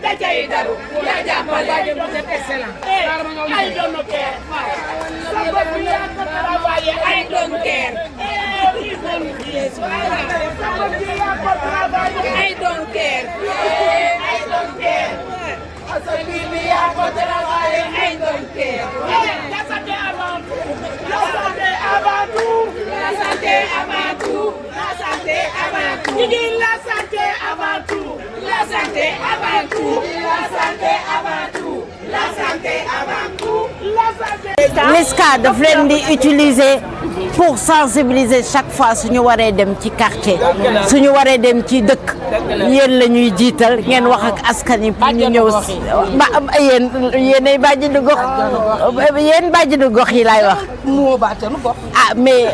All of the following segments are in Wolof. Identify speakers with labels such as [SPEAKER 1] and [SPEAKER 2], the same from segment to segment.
[SPEAKER 1] da cay daru yaa jàppale excellent ay doon keer sa bopp yaa ko travaillé ay doon keer ay doon keer sa bibi yaa ko travaillé ay doon keer la santé avant tout la santé avant tout la santé avant tout la santé avant tout ñu ngi la santé avant tout la santé avant tout la santé avant tout la santé avant tout la santé.
[SPEAKER 2] L'esca daf leen di utiliser pour sensibiliser chaque fois suñu waree dem ci quartier suñu waree dem ci dëkk yéen la ñuy jiital ngeen wax ak askan yi pour ñu ñëw ba yéenay bàjjenu gox yéen bàjjenu gox yi laay wax.
[SPEAKER 3] moo bàjjenu gox.
[SPEAKER 2] ah mais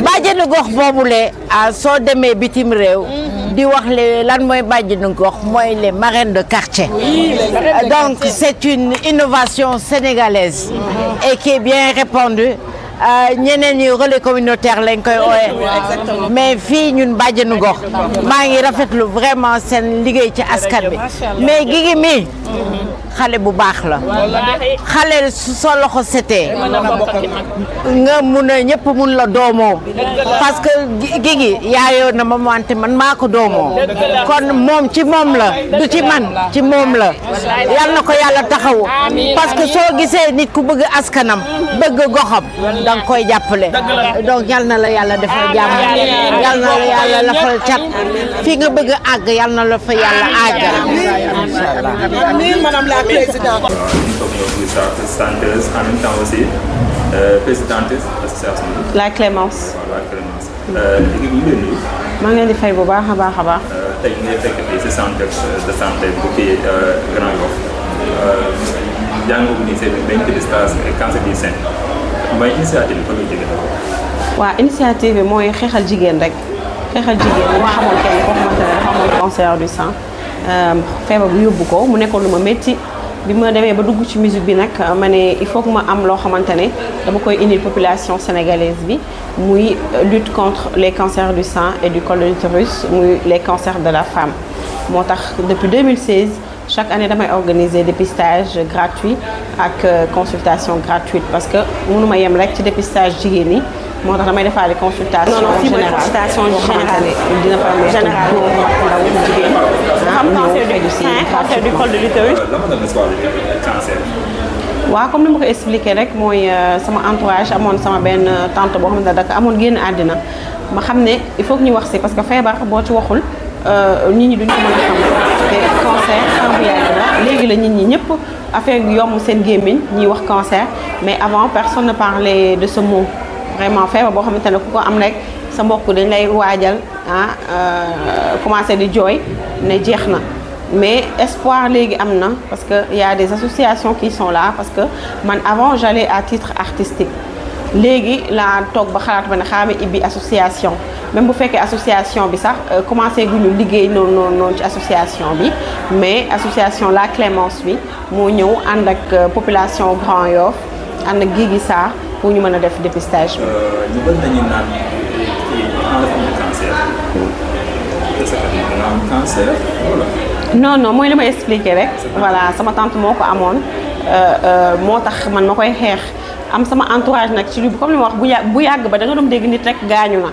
[SPEAKER 2] bàjjenu gox boobule soo demee bitim réew. di wax lan mooy bàjjenu gox mooy les marraines de quartier. Donc c'est une innovation sénégalaise et qui est bien répandue. ñeneen ñi relais communautaire lañ koy ooyee mais fii ñun bàjjenu gox maa ngi rafetlu vraiment seen liggéey ci askan bi mais Guigui mi xale bu baax la xale su sa loxo setee nga mun a ñëpp mun la doomoo parce que Guigui yaayoo na ma wante man maa ko doomoo kon moom ci moom la du ci man ci moom la yal na ko yàlla taxawu parce que soo gisee nit ku bëgg askanam bëgg goxam danga koy jàppale donc yal na la yàlla defal jàmm yal na la yàlla lafal cat fi nga bëgg a àgg yal na la fa yàlla àggal
[SPEAKER 3] Madame la présidente.
[SPEAKER 4] Présidente en même temps aussi présidente association.
[SPEAKER 5] La Clémence.
[SPEAKER 4] La Clémence. léegi ñu ngi leen nuyu.
[SPEAKER 5] maa ngi leen di fay bu baax a baax a baax.
[SPEAKER 4] tey ñu ngi fekk fii si centre de santé bu kii Grand Yoff jàngu ni c'est dañ dépistage cancer du sein mooy initiative bi fa nga jógee.
[SPEAKER 5] waaw initiative bi mooy xeexal jigéen rek xeexal jigéen ñi nga xamoon kenn koo xamante ne dafa amoon cancer du sein feebar bu yóbbu ko mu nekkoon lu ma métti bi ma demee ba dugg ci musique bi nag ma ne il faut que ma am loo xamante ne dama koy indil population sénégalaise bi muy lutte contre les cancers du sein et du col de l'utérus muy les cancers de la femme moo tax depuis 2016 chaque année damay organiser dépistage gratuit ak consultation gratuite parce que mënuma yem rek ci dépistage jigéen ñi moo tax damay defaale consultation générale consultation générale dina permettre générale ndaw jigéen xam cancer du sein cancer du col de l'utérus waaw comme ni ma ko expliqué rek mooy sama entourage amoon sama benn tante boo xam ne daka amoon génn àddina ma xam ne il faut que ñu wax si parce que feebar boo ci waxul nit ñi duñ ko mën a xam te cancer bu yàgg la léegi la nit ñi ñëpp affaire yu yomb seen gémmiñ ñuy wax cancer mais avant personne ne parlait de ce mot vraiment feebar boo xamante ne ku ko am rek sa mbokk dañ lay waajal commencé di jooy ne jeex na mais espoir léegi am na parce que y a des associations qui sont là parce que man avant j'allais à titre artistique léegi laa toog ba xalaat ba ne xaaral ma ibbi association même bu fekkee association bi sax commencé guñu liggéey noonu ci association bi mais association La Clémence bi moo ñëw ànd ak population Grand Yoff ànd ak Guigui Sarr pour ñu mën a def dépistage bi.
[SPEAKER 4] ñu bëri dañuy naan kii am cancer. est-ce que nga am cancer wala.
[SPEAKER 5] non mooy li ma expliqué rek voilà sama tante moo ko amoon moo tax man ma koy xeex am sama entourage nag ci lu comme li ma wax bu yàgg ba da nga doon dégg nit rek gaañu na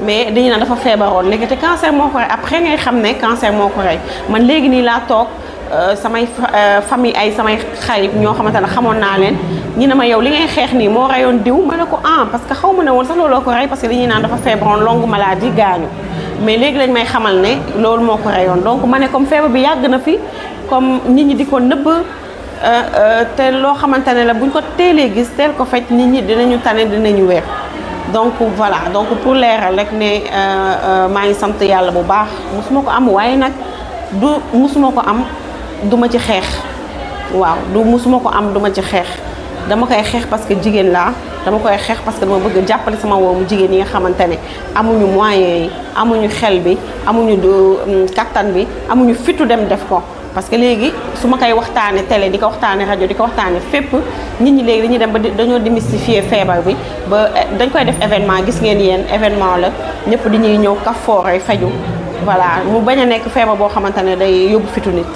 [SPEAKER 5] mais dañu naan dafa feebaroon léegi te cancer moo ko rey après ngay xam ne cancer moo ko rey man léegi nii laa toog samay famille ay samay xarit ñoo xamante ne xamoon naa leen ñi ne ma yow li ngay xeex nii moo reyoon diw ma ne ko parce que xaw ma ne woon sax looloo ko rey parce que dañuy naan dafa feebaroon longue maladie gaañu mais léegi lañ may xamal ne loolu moo ko reyoon donc ma ne comme feebar bi yàgg na fi comme nit ñi di ko nëbb te loo xamante ne la buñ ko teelee gis teel ko faj nit ñi dinañu tane dinañu wér donc voilà donc pour leeral rek ne maa ngi sant yàlla bu baax musuma ko am waaye nag du musuma ko am duma ci xeex waaw du musuma ko am duma ci xeex dama koy xeex parce que jigéen laa dama koy xeex parce que dama bëgg jàppale sama woomu jigéen yi nga xamante ne amuñu moyens yi amuñu xel bi amuñu kattan bi amuñu fitu dem def ko parce que léegi su ma koy waxtaane télé di ko waxtaane rajo di ko waxtaane fépp nit ñi léegi dañuy dem ba dañoo démystifier feebar bi ba dañ koy def événement gis ngeen yéen événement la ñëpp dañuy ñëw kafoore faju voilà mu bañ a nekk feebar boo xamante ne day yóbbu fitu nit.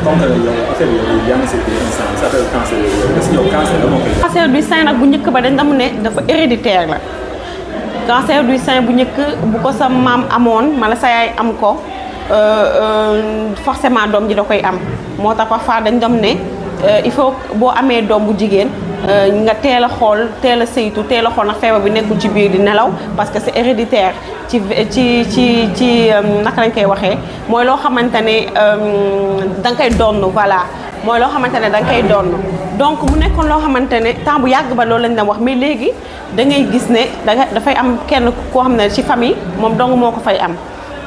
[SPEAKER 4] comme que yow affaire yooyu yaa ngi si biir instant sa affaire cancer yooyu est-ce que yow cancer la moo koy.
[SPEAKER 5] cancer du sein nag bu njëkk ba dañ ne dafa héréditaire la cancer du sein bu njëkk bu ko sa maam amoon mala sa yaay am ko forcément doom ji da koy am moo tax parfois dañ dem ne il faut boo amee doom bu jigéen nga teel a xool teel a saytu teel a xool nag feebar bi nekkul ci biir di nelaw parce que c'est héréditaire ci naka lañ koy waxee mooy loo xamante ne da nga koy donn voilà mooy loo xamante ne da nga koy donn donc mu nekkoon loo xamante ne temps bu yàgg ba loolu lañ doon wax mais léegi da ngay gis ne dafay am kenn koo xam ne ci famille moom dong moo ko fay am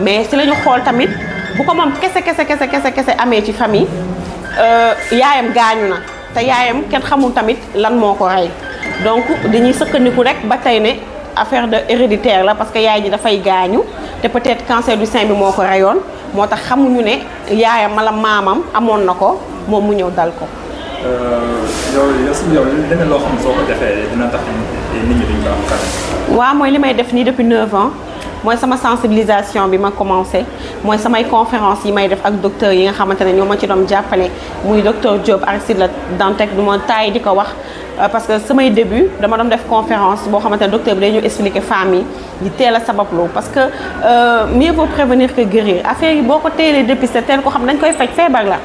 [SPEAKER 5] mais si la ñu xool tamit bu ko moom kese amee ci famille yaayam gaañu na te yaayam kenn xamul tamit lan moo ko rey donc dañuy sëkkandiku rek ba tey ne affaire de héréditaire la parce que yaay ji dafay gaañu te peut-être cancer du sein bi moo ko reyoon moo tax xamuñu ne yaayam wala maamam amoon na ko moom mu ñëw dal ko.
[SPEAKER 4] yow leneen loo xam ne soo ko defee dina tax nit ñi duñ ko am kanam.
[SPEAKER 5] waaw mooy li may def nii depuis 9 ans mooy sama sensibilisation bi ma commencé mooy samay conférence yi may def ak docteur yi nga xamante ne ñoo ma ci doon jàppale muy docteur Diop Aristide Le Dantec du ma taay di ko wax parce que samay début dama doon def conférence boo xamante ne docteur bi day ñu expliquer femmes yi di teel a sabablu parce que mieux vaut prévenir que guérir affaire yi boo ko teelee dépister teel ko xam dañ koy faj feebar la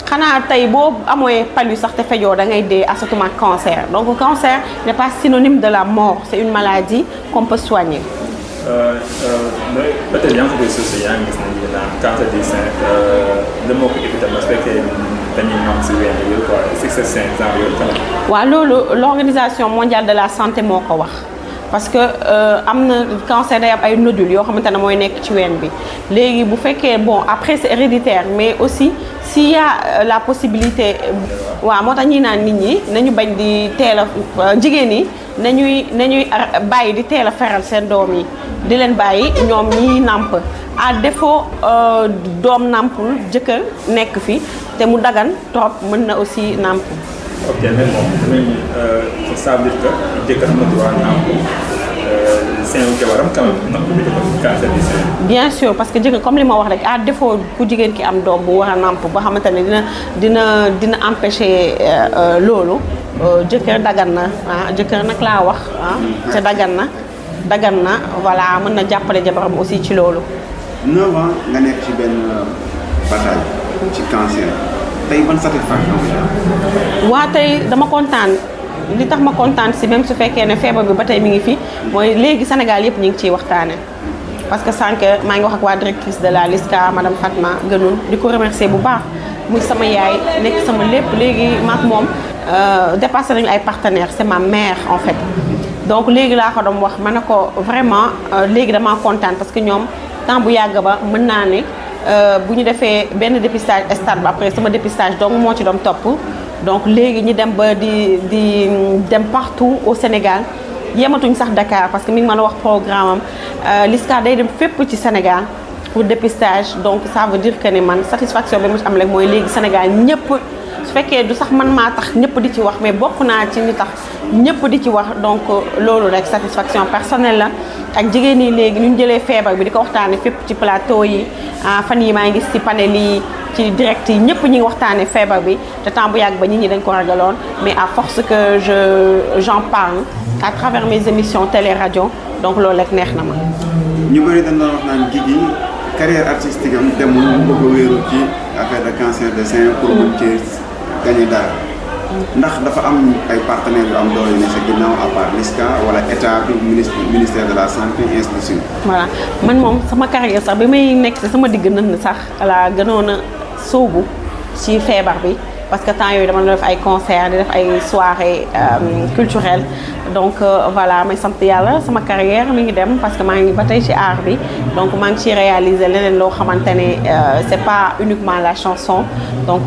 [SPEAKER 5] xanaa tey boo amooy palu sax te fejoo da ngay dee asatuma cancer donc cancer n'est pas synonyme de la mort c'est une maladie qu'on peut soigner.
[SPEAKER 4] peut-être yaa ngi koy suuf yaa ngi gis ne ñu naan cancer du sein la moo ko éviter ba su fekkee dañuy ñoom si wenn yooyu quoi succès sein genre yooyu tamit.
[SPEAKER 5] waaw loolu l'organisation mondiale de la santé moo ko wax parce que am na cancer day am ay nodules yoo xamante ne mooy nekk ci ween bi léegi bu fekkee bon après c'est héréditaire mais aussi s'il y a la possibilité. waaw moo tax ñi naan nit ñi nañu bañ di teel a jigéen ñi nañuy bàyyi di teel a feral seen doom yi di leen bàyyi ñoom ñiy nàmp à défaut doom nàmpul jëkkër nekk fi te mu dagan trop mën na aussi nàmp.
[SPEAKER 4] ok mais moom damay ça veut dire que jëkkër am na droit nàmp sein wu jabaram quand même nàmp bi dafa cancer du sein.
[SPEAKER 5] bien sûr parce que jëkkër comme li ma wax rek à défaut ku jigéen ki am doom bu war a nàmp ba xamante ne dina empêcher loolu jëkkër dagan na jëkkër nag laa wax te dagan na voilà mën na jàppale jabaram aussi ci loolu.
[SPEAKER 6] 9 ans nga nekk ci benn bataille ci cancer tey ban satisfaction bi la.
[SPEAKER 5] waa tey dama kontaan li tax ma kontaan si même su fekkee ne feebar bi ba tey mi ngi fi mooy léegi Sénégal yëpp ñu ngi ciy waxtaane parce que sànq maa ngi wax ak waa directrice de la LISCA madame Fatma Guenoune di ko remercier bu baax muy sama yaay nekk sama lépp léegi maak moom dépassé nañu ay partenaires c'est ma mère en fait donc léegi laa ko doon wax ma ne ko vraiment léegi damaa kontaan parce que ñoom temps bu yàgg ba mën naa ne bu ñu defee benn dépistage stade ba après sama dépistage donc moo ci doon topp donc léegi ñi dem ba di dem partout au Sénégal yematuñ sax Dakar parce que mi ngi mën a wax programme am LISCA day dem fépp ci Sénégal pour dépistage donc ça veut dire que ne man satisfaction bi mu ci am rek mooy léegi Sénégal ñëpp su fekkee du sax man maa tax ñëpp di ci wax mais bokk naa ci ni tax ñëpp di ci wax donc loolu rek satisfaction personnelle la ak jigéen ñi léegi ñu jëlee feebar bi di ko waxtaanee fépp ci plateau yi fan yi maa ngi gis ci panel yi ci direct yi ñëpp ñi ngi waxtaanee feebar bi te temps bu yàgg ba nit ñi dañ ko ragaloon mais à force que j'en parle à travers mes émissions télé radio donc loolu rek neex na ma.
[SPEAKER 6] ñu bëri dañ doon wax naan Guigui carrière artistique am demul mu bëgg a wéeru ci affaire de cancer de sein pour mën ci gagner dara ndax dafa am ay partenaires yu am doole ne sa ginnaaw à part LISCA wala état bi ministère de la santé ainsi de suite.
[SPEAKER 5] voilà man moom sama carrière sax bi may nekk sama digg nënd sax laa gënoon a sóobu ci feebar bi parce que temps yooyu dama doon def ay concert di def ay soirées culturelles donc voilà may sant yàlla sama carrière mi ngi dem parce que maa ngi ba tey ci art bi donc maa ngi ciy réaliser leneen loo xamante ne c'est pas uniquement la chanson donc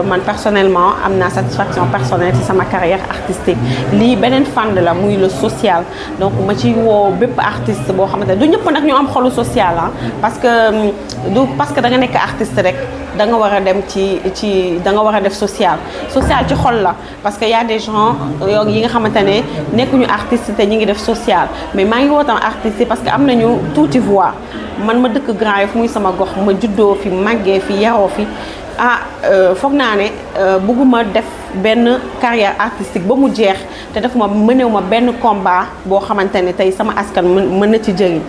[SPEAKER 5] man personnellement am naa satisfaction personnelle ci sama carrière artistique lii beneen fànn la muy le social donc ma ci woo bépp artiste boo xamante ne du ñëpp nag ñu am xolu social parce que da nga nekk artiste rek da nga war a dem ci da nga war a def social ci xol la parce que y a des gens yi nga xamante ne nekkuñu artiste te ñi ngi def social mais maa ngi woo tam artiste parce que am nañu tuuti voix man ma dëkk Grand Yoff muy sama gox ma juddoo fi màggee fi yaroo fi foog naa ne bëgguma def benn carrière artistique ba mu jeex te def ma mënew ma benn combat boo xamante ne tey sama askan mën na ci jëriñ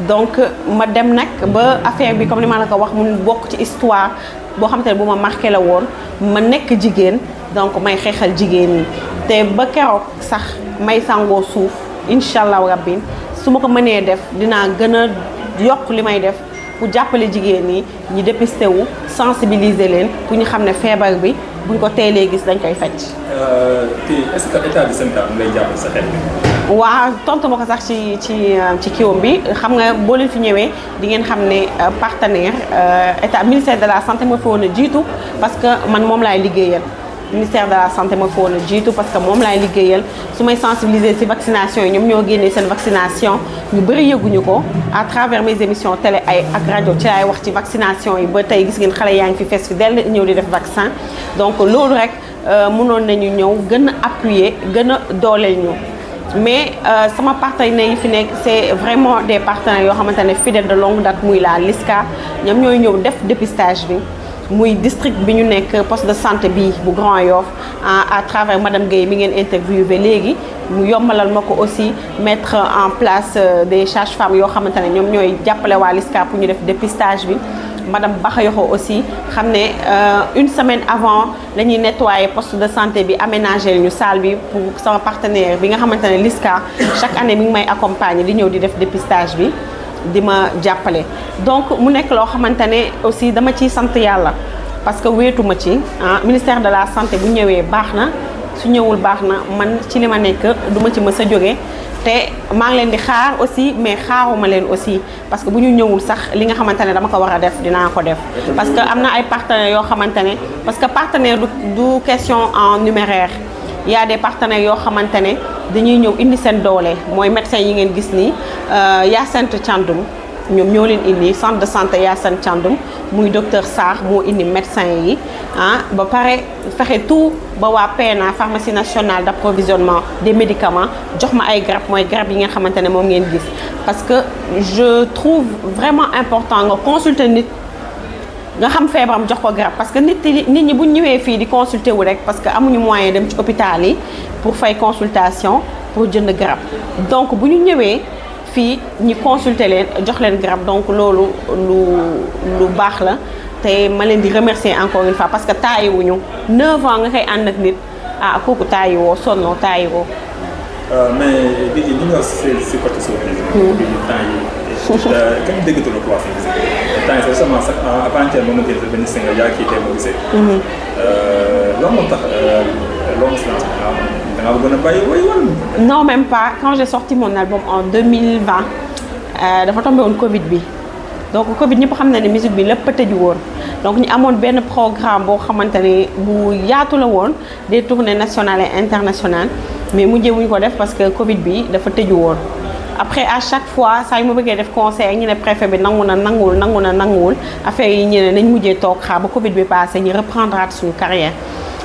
[SPEAKER 5] donc ma dem nag ba affaire bi comme ni ma la ko wax mu bokk ci histoire boo xamante ne bu ma marqué la woon ma nekk jigéen donc may xeexal jigéen ñi te ba keroog sax may sangoo suuf incha allahu rabbin su ma ko mënee def dinaa gën a yokk li may def pour jàppale jigéen ñi ñu dépisté wu sensibiliser leen pour ñu xam ne feebar bi buñ ko teelee gis dañ koy faj.
[SPEAKER 4] te est-ce que état du Sénégal mu lay jàppale sa xel bi.
[SPEAKER 5] waaw tontu ma ko sax ci kiwam bi xam nga boo leen fi ñëwee di ngeen xam ne partenaire état ministère de la santé moo fi woon a jiitu parce que man moom laay liggéeyal. ministère de la santé moo fi woon a jiitu parce que moom laay liggéeyal su may sensibiliser ci vaccination yi ñoom ñoo génnee seen vaccination ñu bëri yëguñu ko à travers mes émissions télé ak rajo ci laay wax ci vaccination yi ba tey gis ngeen xale yaa ngi fi fees fi dell ñëw di def vaccin donc loolu rek mënoon nañu ñëw gën a appuyer gën a dooleel ñu mais sama partenaires yi fi nekk c'est vraiment des partenaires yoo xamante ne fidèles de longue date muy la LISCA ñoom ñooy ñëw def dépistage bi muy district bi ñu nekk poste de santé bi bu Grand Yoff à travers madame Guèye mi ngeen interviewé léegi mu yombalal ma ko aussi mettre en place des sages-femmes yoo xamante ne ñoom ñooy jàppale waa LISCA pour ñu def dépistage bi madame Bakhayoxo aussi xam ne une semaine avant la ñuy nettoyer poste de santé bi aménager ñu salle bi pour sama partenaire bi nga xamante ne LISCA chaque année mi ngi may accompagner di ñëw di def dépistage bi di ma jàppale donc mu nekk loo xamante ne aussi dama ciy sant yàlla parce que wéetuma ci ministère de la santé bu ñëwee baax na su ñëwul baax na man ci li ma nekk du ma ci mës a jóge te maa ngi leen di xaar aussi mais xaaruma leen aussi parce que bu ñu ñëwul sax li nga xamante ne dama ko war a def dinaa ko def parce que am na ay partenaires yoo xamante ne parce que partenaire du question en numéraire il y a des partenaires yoo xamante ne dañuy ñëw indi seen doole mooy médecins yi ngeen gis nii Yacine Thiandoum ñoom ñoo leen indi centre de santé Yacine Thiandoum muy docteur Sarr moo indi médecins yi ba pare fexe tout ba waa PNA pharmacie nationale d'approvisionnement des médicaments jox ma ay garab mooy garab yi nga xamante ne moom ngeen gis parce que je trouve vraiment important nga consulter nit nga xam feebaram jox ko garab parce que nit ñi bu ñëwee fii di consulter wu rek parce que amuñu moyen dem ci hôpital yi pour fay consultation pour jënd garab donc bu ñu ñëwee fii ñi consulter leen jox leen garab donc loolu lu baax la te ma leen di remercier encore une fois parce que taayiwuñu 9 ans nga koy ànd ak nit kooku taayiwoo sonnoo taayiwoo.
[SPEAKER 4] mais léegi ñu ngi wax si côté suuf bi. temps yi kenn déggatul la commencé gisee. temps yi récemment sax avant-hier moom nga jël benn single yaa kii tey moo gisee. lan moo tax longue silence da ngaa bëggoon a bàyyi woy wala.
[SPEAKER 5] non même pas quand j'ai sorti mon album en 2020 dafa tombé woon Covid bi donc Covid ñëpp xam na ne musique bi lépp a tëju woon donc ñu amoon benn programme boo xamante ne bu yaatu la woon des tournées nationales et internationales mais mujjee wuñ ko def parce que Covid bi dafa tëju woon. après à chaque fois saa yu ma bëggee def concert ñu ne préfet bi nanguwul affaire yi ñu ne nañ mujjee toog xaar ba Covid bi passé ñu reprendre suñu carrière.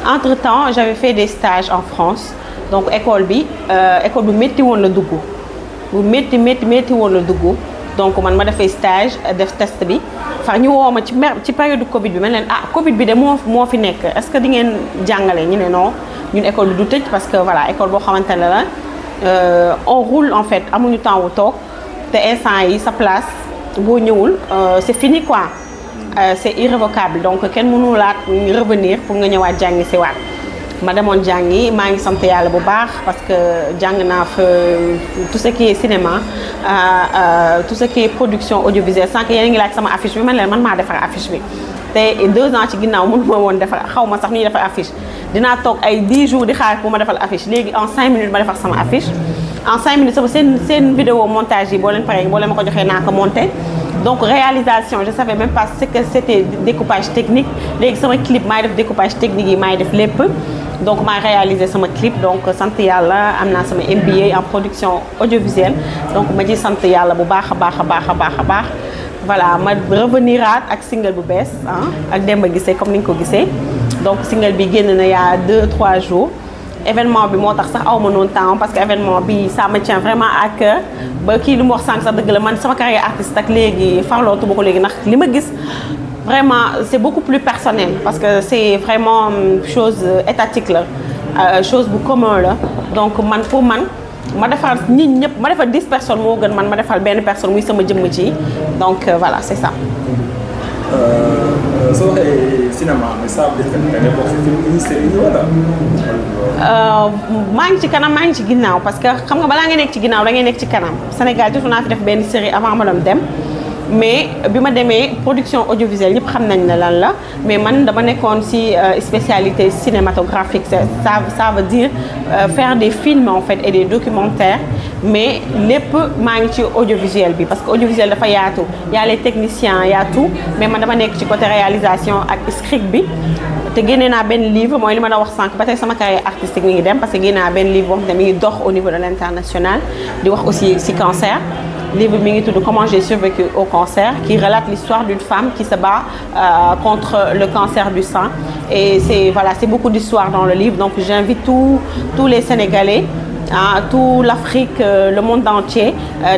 [SPEAKER 5] entre temps j'avais fait des stages en France donc école bi métti woon la dugg bu métti woon la dugg donc man ma defee stage def test bi fa ñu woo ma ci période Covid bi ma leen Covid bi de moo fi nekk est-ce que di ngeen jàngale ñu ne non ñun école bi du tëj parce que voilà école boo xamante ne la on roule en fait amuñu temps wu toog te instant yi sa place boo ñëwul c'est fini quoi. C'est irrévocable donc kenn mënu laat revenir pour nga ñëwaat jàngi si waat ma demoon jàngi maa ngi sant yàlla bu baax parce que jàng naa fa tout ce qui est cinéma tout ce qui est production audiovisuelle sans que yéen a ngi laaj sama affiche bi man leen man maa defar affiche bi te 2 ans ci ginnaaw mënu ma woon defar xaw ma sax ni ñuy defar affiche dinaa toog ay 10 jours di xaar pour ma defal affiche léegi en 5 minutes ma defar sama affiche en 5 minutes sama seen vidéo montage yi boo leen paree boo leen ma ko joxee naa ko monter donc réalisation je savais même pas ce que c'était découpage technique léegi sama clip maay def découpage technique yi maay def lépp donc maay réaliser sama clip donc sant yàlla am naa sama MBA en production audiovisuelle donc ma ci sant yàlla bu baax a baax voilà ma reveniraat ak single bu bees ak Demba Guissé comme ni nga ko gisee donc single bi génn na y a 2-3 jours événement bi moo tax sax aw ma noonu temps parce que événement bi ça me tient vraiment à cœur ba kii li mu wax sànq sax dëgg la man sama carrière artiste ak léegi farlootu ma ko léegi ndax li ma gis vraiment c'est beaucoup plus personnel parce que c'est vraiment chose étatique la chose bu commun la donc man pour man ma defal nit ñëpp ma defal 10 personnes moo gën man ma defal benn personne muy sama jëmm ci donc voilà c'est ça.
[SPEAKER 4] soo waxee cinéma mais ça veut dire que da ngay bokk ci film série wala.
[SPEAKER 5] maa ngi ci kanam maa ngi ci ginnaaw parce que xam nga balaa nga nekk ci ginnaaw da ngay nekk ci kanam Sénégal jotoon naa fi def benn série avant ma doon dem mais bi ma demee production audiovisuelle ñëpp xam nañ ne lan la mais man dama nekkoon ci spécialité cinématographique ça veut dire faire des films en fait et des documentaires mais lépp maa ngi ci audiovisuel bi parce que audiovisuel dafa yaatu y a les techniciens y a tout mais man dama nekk ci côté réalisation ak script bi te génnee naa benn livre mooy li ma la wax sànq ba tey sama carrière artistique mi ngi dem parce que génnee naa benn livre boo xam ne mi ngi dox au niveau de l'international di wax aussi ci cancer. livre mi ngi tudd Comment j'ai survécu au cancer qui relate l'histoire d'une femme qui se bat contre le cancer du sein et c'est beaucoup d'histoires dans le livre donc j'invite tous les Sénégalais tout l'Afrique le monde entier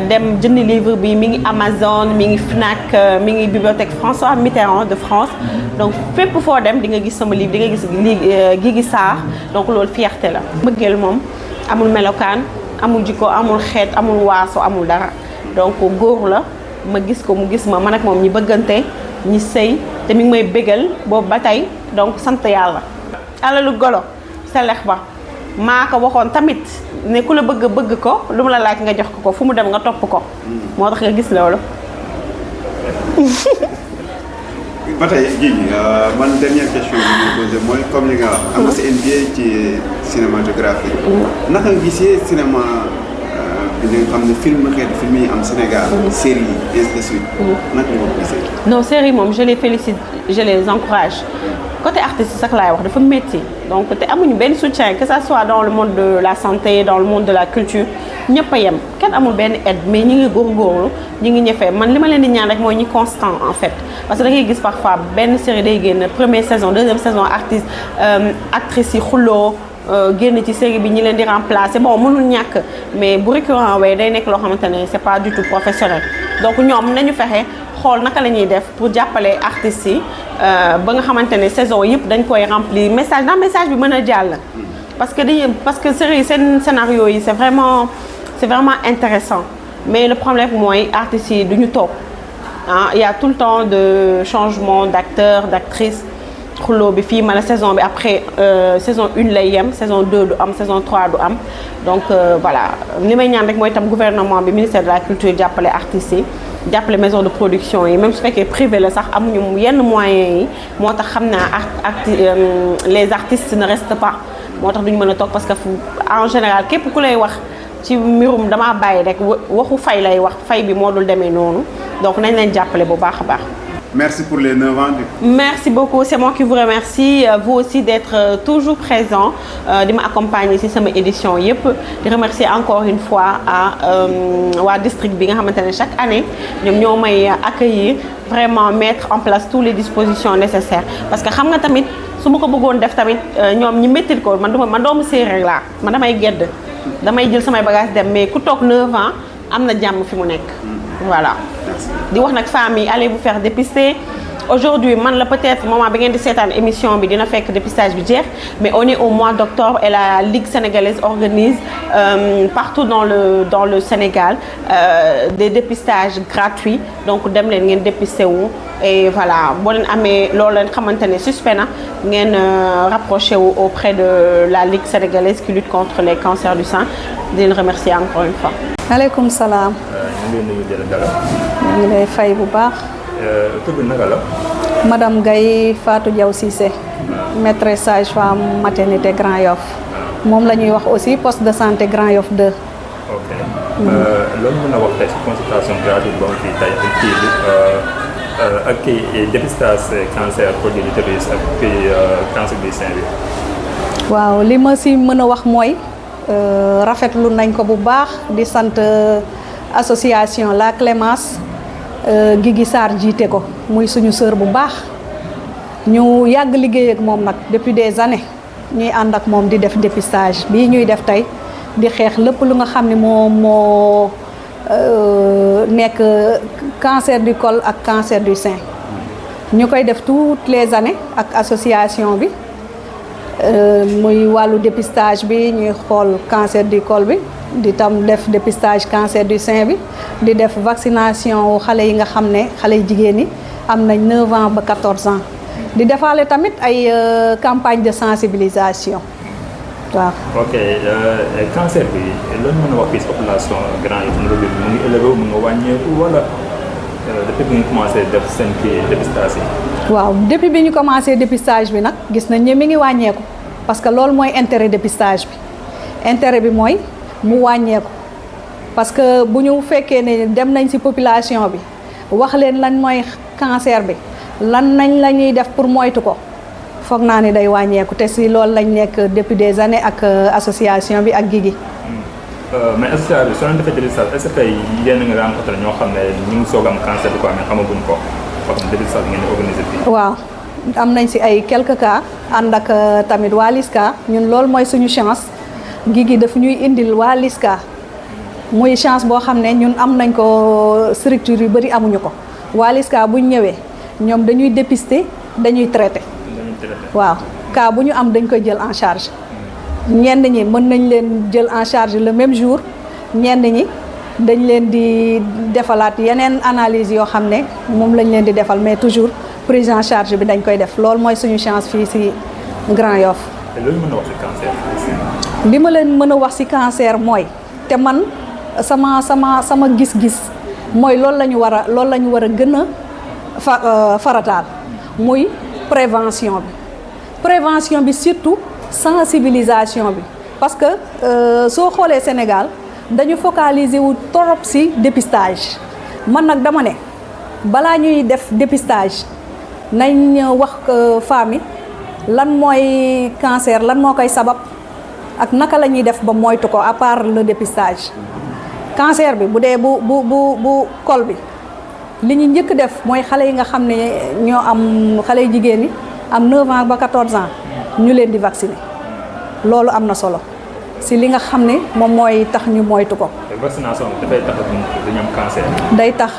[SPEAKER 5] dem jëndi livre bi mi ngi Amazon mi ngi Fnac mi ngi bibliothèque François Mitterrand de France donc fépp foo dem di nga gis sama livre di nga gis Guigui Sarr donc loolu fierté la. mbëggeel moom amul melokaan amul jikko amul xeet amul waaso amul dara. donc góor la ma gis ko mu gis ma man ak moom ñi bëggante ñi sëy te mi ngi may bégal boobu ba tey donc sant yàlla. alalu golo sa lex ba maa ko waxoon tamit ne ku la bëgg ko lu mu la laaj nga jox ko fu mu dem nga topp ko moo tax nga gis loolu.
[SPEAKER 6] ba tey Guigui man dernière question bi ñu posé mooy comme li nga wax am nga sa MBA ci cinématographie naka nga gisee cinéma bi nga xam ne film yi am Sénégal série yi ainsi de suite naka nga ko gisee
[SPEAKER 5] non série moom je les félicite je les encourage côté artiste sax laay wax dafa métti donc te amuñu benn soutien que ça soit dans le monde de la santé dans le monde de la culture ñëpp a yem kenn amul benn aide mais ñi ngi góorgóorlu ñi ngi ñëfee man li ma leen di ñaan rek mooy ñi constant en fait parce que da ngay gis parfois benn série day génn première saison deuxième saison artiste actrices yi xuloo génn ci série bi ñi leen di remplacer bon mënul ñàkk mais bu récurrent way day nekk loo xamante ne c'est pas du tout professionnel donc ñoom nañu fexe xool naka la ñuy def pour jàppale artistes yi ba nga xamante ne saison yëpp dañ koy remplir message bi mën a jàll parce que série seen scénario yi c'est vraiment intéressant mais le problème mooy artistes yi duñu toog il y a tout le temps de changement d'acteurs d'actrices xuloo bi fii ma la saison bi après saison 1 lay yem saison 2 du am saison 3 du am donc voilà li may ñaan rek mooy itam gouvernement bi ministère de la culture jàppale artistes yi jàppale maison de production yi même su fekkee privé la sax amuñu yenn moyens yi moo tax xam naa les artistes ne restent pas moo tax duñu mën a toog parce que en général képp ku lay wax ci mbirum damaa bàyyi rek waxu fay lay wax fay bi moo dul demee noonu donc nañ leen jàppale bu baax a baax.
[SPEAKER 6] Merci pour les 9 ans.
[SPEAKER 5] Merci beaucoup, c'est moi qui vous remercie. Vous aussi d'être toujours présent, de m'accompagner ci sama édition yëpp. De remercier encore une fois à district bi nga xamante ne chaque année ñoom ñoo may accueillir vraiment mettre en place toutes les dispositions nécessaires parce que xam nga tamit su ma ko bëggoon def tamit ñoom ñi méttil ko man doomu séeréer laa man damay gedd damay jël samay bagages dem mais ku toog 9 ans am na jàmm fi mu nekk. Voilà di wax nag femmes yi allez vous faire dépister aujourd'hui man la peut-être moment bi ngeen di seetaan émission bi dina fekk dépistage bi jeex mais on est au mois d'octobre et la Ligue sénégalaise organise partout dans le Sénégal des dépistages gratuits donc dem leen ngeen dépister wu et voilà boo leen amee loolu leen xamante ne suspect na ngeen rapproché wu auprès de la Ligue sénégalaise qui lutte contre les cancers du sein di leen remercier encore une fois.
[SPEAKER 7] maaleykum salaam.
[SPEAKER 4] ñu ngi nuyu di la dalal.
[SPEAKER 7] ñu ngi lay fay bu baax.
[SPEAKER 4] tur bi naka la.
[SPEAKER 7] madame Gaye Fatou Diaw Cissé. maîtresse sage-femme maternité Grand Yoff. moom la ñuy wax aussi poste de santé Grand Yoff 2.
[SPEAKER 4] ok loolu mën a wax tey ci consultation gratuite boobu fii tey ak kii bi ak kii dépistage cancer col de l'utérus ak kii cancer du sein bi.
[SPEAKER 7] waaw li ma si mën a wax mooy rafetlu nañ ko bu baax di sant association La Clémence Guigui Sarr jiite ko muy suñu sœur bu baax ñu yàgg liggéey ak moom nag depuis des années ñuy ànd ak moom di def dépistage bii ñuy def tey di xeex lépp lu nga xam ne moo nekk cancer du col ak cancer du sein ñu koy def toutes les années ak association bi muy wàllu dépistage bi ñuy xool cancer du col bi di tam def dépistage cancer du sein bi di def vaccination xale yi nga xam ne xale yu jigéen yi am nañ 9 ans ba 14 ans di defaale tamit ay campagne de sensibilisation waaw.
[SPEAKER 4] ok cancer bi loolu mën a wax fii si population Grand Yoff mu ngi élevé mu ngi wàññeeku wala depuis bi ñu commencé def seen kii dépistage yi.
[SPEAKER 7] waaw depuis bi ñu commencé dépistage bi nag gis nañ ne mi ngi wàññeeku parce que loolu mooy intérêt dépistage bi intérêt bi mooy mu wàññeeku parce que bu ñu fekkee ne dem nañ ci population bi wax leen lan mooy cancer bi lan nañ la ñuy def pour moytu ko foog naa ni day wàññeeku te ci loolu lañ nekk depuis des années ak association bi ak Guigui.
[SPEAKER 4] mais association bi soo leen defee dépistage est-ce que yéen a ngi rencontré ñoo xam ne ñu ngi soog am cancer bi quoi mais xamaguñ ko wax dëgg dépistage bi ngeen di organiser fii.
[SPEAKER 7] waaw am nañ ci ay quelques cas ànd ak tamit waa LISCA ñun loolu mooy suñu chance Guigui daf ñuy indil waa LISCA muy chance boo xam ne ñun am nañ ko structure yu bari amuñu ko waa LISCA buñ ñëwee ñoom dañuy dépister dañuy traiter. waaw cas bu ñu am dañ koy jël en charge ñenn ñi mën nañ leen jël en charge le même jour ñenn ñi dañ leen di defalaat yeneen analyse yoo xam ne moom lañ leen di defal mais toujours prise en charge bi dañ koy def loolu mooy suñu chance fii ci Grand Yoff.
[SPEAKER 4] te loolu mën a wax ci cancer.
[SPEAKER 7] li ma leen mën a wax ci cancer mooy te man sama gis-gis mooy loolu la ñu war a gën a farataal muy prévention bi surtout sensibilisation bi parce que soo xoolee Sénégal dañu focaliser wu trop ci dépistage man nag dama ne balaa ñuy def dépistage nañ wax femmes yi lan mooy cancer lan moo koy sabab ak naka la ñuy def ba moytu ko à part le dépistage cancer bi bu dee bu col bi li ñu njëkk def mooy xale yi nga xam ne ñoo am xale yu jigéen ñi am 9 ans ba 14 ans ñu leen di vacciner loolu am na solo ci li nga xam ne moom mooy tax ñu moytu ko.
[SPEAKER 4] vaccination dafay tax duñu am cancer.
[SPEAKER 7] day tax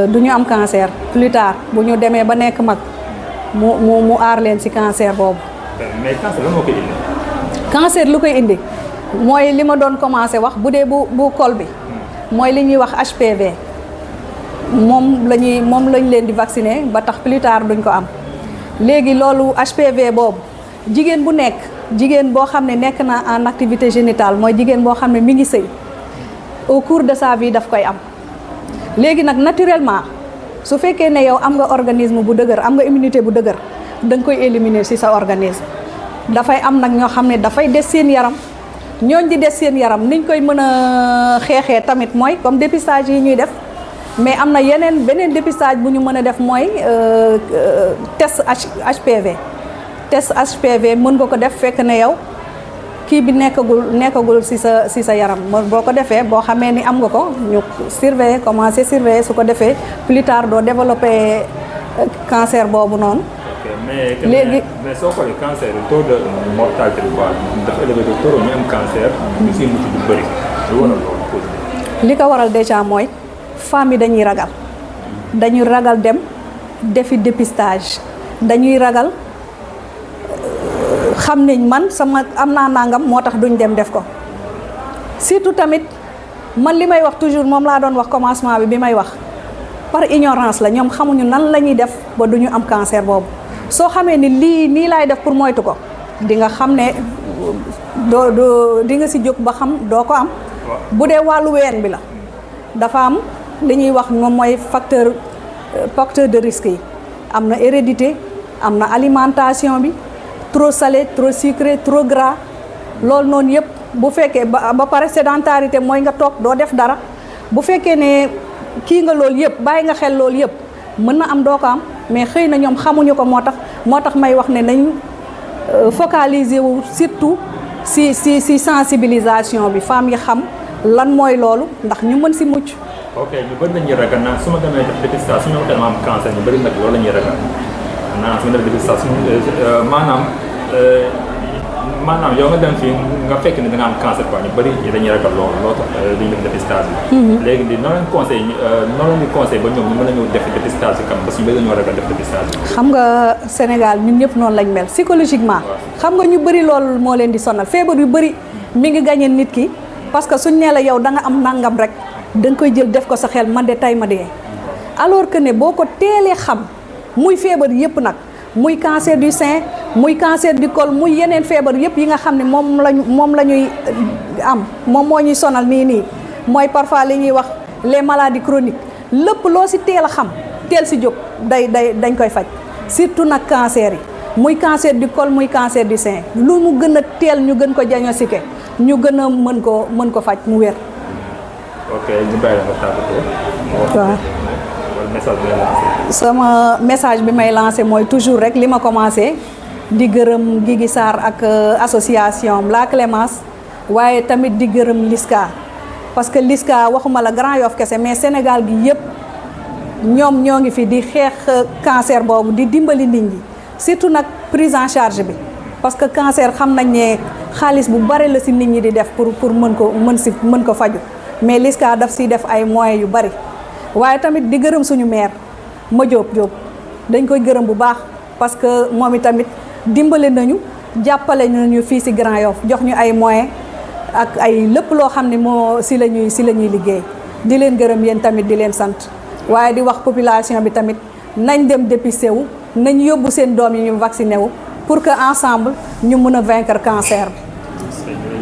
[SPEAKER 7] du ñu am cancer plus tard bu ñu demee ba nekk mag mu aar leen ci cancer boobu.
[SPEAKER 4] mais cancer lan moo koy indi.
[SPEAKER 7] cancer lu koy indi mooy li ma doon commencé wax bu dee bu col bi mooy li ñuy wax HPV moom lañ leen di vacciner ba tax plus tard duñ ko am. léegi loolu HPV boobu jigéen bu nekk jigéen boo xam ne nekk na en activité génitale mooy jigéen boo xam ne mi ngi sëy au cours de sa vie daf koy am léegi nag naturellement su fekkee ne yow am nga organisme bu dëgër am nga immunité bu dëgër da nga koy éliminer ci sa organisme dafay am nag ñoo xam ne dafay des seen yaram ñooñ di des seen yaram niñ koy mën a xeexee tamit mooy comme dépistage yi ñuy def mais am na beneen dépistage bu ñu mën a def mooy test test HPV mën nga ko def fekk ne yow kii bi nekkagul ci sa yaram boo ko defee boo xamee ni am nga ko ñu commencer surveiller su ko defee plus tard doo développer cancer boobu noonu. léegi
[SPEAKER 4] mais soo xoolee cancer taux de mortalité bi quoi dafa élevé de trop ñu am cancer. ñu siy mucc du bëri lu waral loolu.
[SPEAKER 7] li ko waral déjà mooy femmes yi dañuy ragal dem defi dépistage dañuy ragal xam nañ man am naa nangam moo tax duñ dem def ko surtout tamit man li may wax toujours moom laa doon wax commencement bi may wax par ignorance la ñoom xamuñu nan la ñuy def ba duñu am cancer boobu soo xamee ni lii nii laay def pour moytu ko di nga xam ne doo di nga ci jóg ba xam doo ko am. bu dee wàllu ween bi la dafa am li ñuy wax moom mooy facteur de risque yi am na hérédité am na alimentation bi trop salé trop sucré trop gras loolu noonu yëpp bu fekkee ba pare sédentarité mooy nga toog doo def dara bu fekkee ne kii nga loolu yëpp bàyyi nga xel loolu yëpp mën na am doo ko am mais xëy na ñoom xamuñu ko moo tax may wax ne nañ focaliser wu surtout si sensibilisation bi femmes yi xam lan mooy loolu ndax ñu mën si mucc.
[SPEAKER 4] ok ñu bëri dañuy ragal naan su ma demee def dépistage su ma waxee ma am cancer ñu bëri nag loolu la ñuy ragal naan su ma def dépistage maanaam maanaam yow nga dem fii nga fekk ne da nga am cancer quoi ñu bëri dañuy ragal loolu loo tax dañuy def dépistage bi. léegi di noonu leen conseil ba ñoom ñu mën a ñëw def dépistage bi kam parce que ñu bëri dañoo ragal def dépistage bi.
[SPEAKER 7] xam nga Sénégal ñun ñëpp noonu lañ mel psychologiquement. xam nga ñu bëri loolu moo leen di sonal feebar yu bëri mi ngi gagné nit ki parce que suñ nee la yow da nga am nangam rek da nga koy jël def ko sa xel man de tay ma dee alors que ne boo ko teelee xam muy feebar yëpp nag. muy cancer du sein muy cancer du col muy yeneen feebar yëpp yi nga xam ne moom la ñuy am moom moo ñuy sonal nii mooy parfois li ñuy wax les maladies chroniques lépp loo si teel a xam teel si jóg dañ koy faj surtout nag cancer yi muy cancer du col muy cancer du sein lu mu gën a teel ñu gën ko diagnostiqué ñu gën a mën ko faj mu wér.
[SPEAKER 4] ok ñu bàyyi la nga tàggatoo.
[SPEAKER 7] waaw.
[SPEAKER 4] message bi lancé.
[SPEAKER 7] sama message bi may lancé mooy toujours rek li ma commencé di gërëm Guigui Sarr ak association La Clémence waaye tamit di gërëm LISCA parce que LISCA waxuma la Grand Yoff kese mais Sénégal gi yëpp ñoom ñoo ngi fi di xeex cancer boobu di dimbali nit ñi surtout nag prise en charge bi parce que cancer xam nañ ne xaalis bu bari la si nit ñi di def pour mën ko faju mais LISCA daf siy def ay moyens yu bari. waaye tamit di gërëm suñu maire Madiop dañ koy gërëm bu baax parce que moom itamit dimbale nañu jàppale nañu fii ci Grand Yoff jox ñu ay moyens ak ay lépp loo xam ne moo ci la ñuy liggéey di leen gërëm yéen tamit di leen sant waaye di wax population bi tamit nañ dem dépister wu nañ yóbbu seen doom yi ñu vacciné wu pour que ensemble ñu mën a vaincre cancer bi.